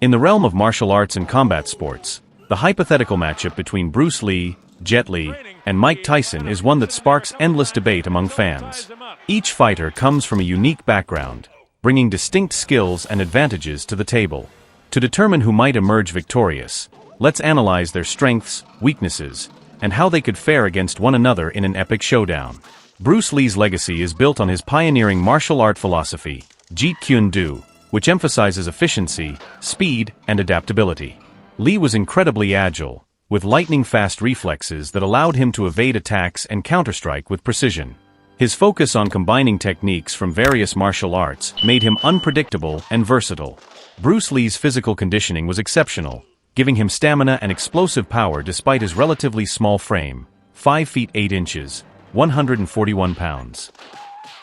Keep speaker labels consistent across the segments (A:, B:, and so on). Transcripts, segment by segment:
A: In the realm of martial arts and combat sports, the hypothetical matchup between Bruce Lee, Jet Li, and Mike Tyson is one that sparks endless debate among fans. Each fighter comes from a unique background, bringing distinct skills and advantages to the table. To determine who might emerge victorious, let's analyze their strengths, weaknesses, and how they could fare against one another in an epic showdown. Bruce Lee's legacy is built on his pioneering martial art philosophy, Jeet Kune Do, which emphasizes efficiency, speed, and adaptability. Lee was incredibly agile, with lightning-fast reflexes that allowed him to evade attacks and counterstrike with precision. His focus on combining techniques from various martial arts made him unpredictable and versatile. Bruce Lee's physical conditioning was exceptional, giving him stamina and explosive power despite his relatively small frame, 5 feet 8 inches, 141 pounds.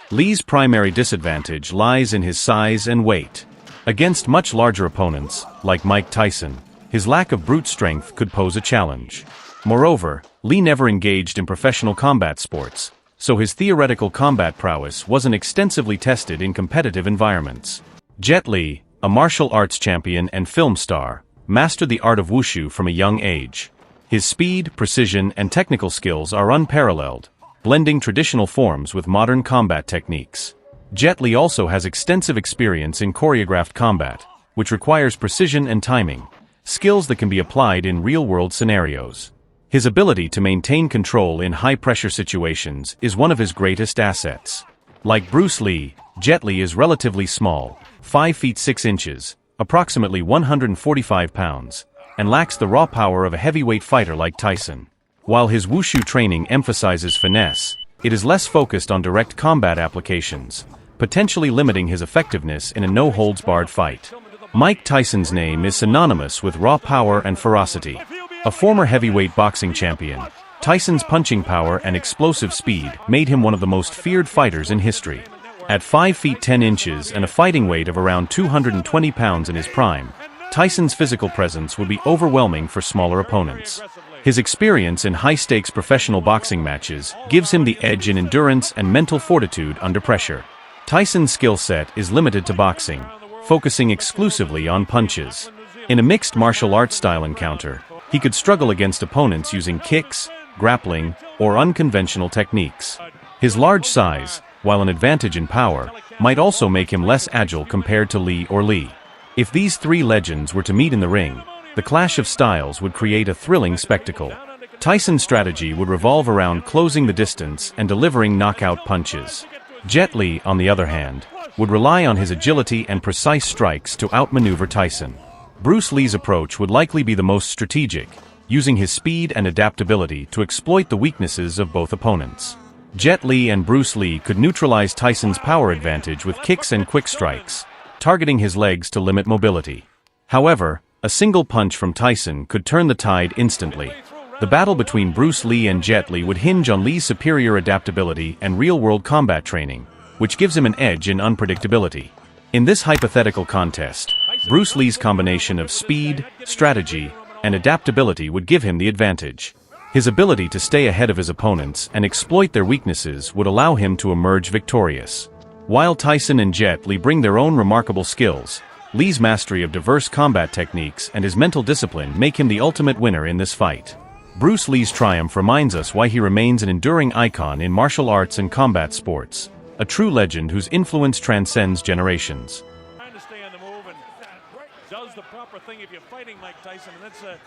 A: Lee's primary disadvantage lies in his size and weight. Against much larger opponents, like Mike Tyson, his lack of brute strength could pose a challenge. Moreover, Lee never engaged in professional combat sports, so his theoretical combat prowess wasn't extensively tested in competitive environments. Jet Li, a martial arts champion and film star, mastered the art of Wushu from a young age. His speed, precision, and technical skills are unparalleled, blending traditional forms with modern combat techniques. Jet Li also has extensive experience in choreographed combat, which requires precision and timing, skills that can be applied in real-world scenarios. His ability to maintain control in high-pressure situations is one of his greatest assets. Like Bruce Lee, Jet Li is relatively small, 5 feet 6 inches, approximately 145 pounds, and lacks the raw power of a heavyweight fighter like Tyson. While his Wushu training emphasizes finesse, it is less focused on direct combat applications, potentially limiting his effectiveness in a no-holds-barred fight. Mike Tyson's name is synonymous with raw power and ferocity. A former heavyweight boxing champion, Tyson's punching power and explosive speed made him one of the most feared fighters in history. At 5 feet 10 inches and a fighting weight of around 220 pounds in his prime, Tyson's physical presence would be overwhelming for smaller opponents. His experience in high-stakes professional boxing matches gives him the edge in endurance and mental fortitude under pressure. Tyson's skill set is limited to boxing, focusing exclusively on punches. In a mixed martial arts style encounter, he could struggle against opponents using kicks, grappling, or unconventional techniques. His large size, while an advantage in power, might also make him less agile compared to Lee or Lee. If these three legends were to meet in the ring, the clash of styles would create a thrilling spectacle. Tyson's strategy would revolve around closing the distance and delivering knockout punches. Jet Li, on the other hand, would rely on his agility and precise strikes to outmaneuver Tyson. Bruce Lee's approach would likely be the most strategic, using his speed and adaptability to exploit the weaknesses of both opponents. Jet Li and Bruce Lee could neutralize Tyson's power advantage with kicks and quick strikes, targeting his legs to limit mobility. However, a single punch from Tyson could turn the tide instantly. The battle between Bruce Lee and Jet Li would hinge on Lee's superior adaptability and real-world combat training, which gives him an edge in unpredictability. In this hypothetical contest, Bruce Lee's combination of speed, strategy, and adaptability would give him the advantage. His ability to stay ahead of his opponents and exploit their weaknesses would allow him to emerge victorious. While Tyson and Jet Li bring their own remarkable skills, Lee's mastery of diverse combat techniques and his mental discipline make him the ultimate winner in this fight. Bruce Lee's triumph reminds us why he remains an enduring icon in martial arts and combat sports, a true legend whose influence transcends generations.
B: Trying to stay on the move and does the proper thing if you're fighting Mike Tyson, and that's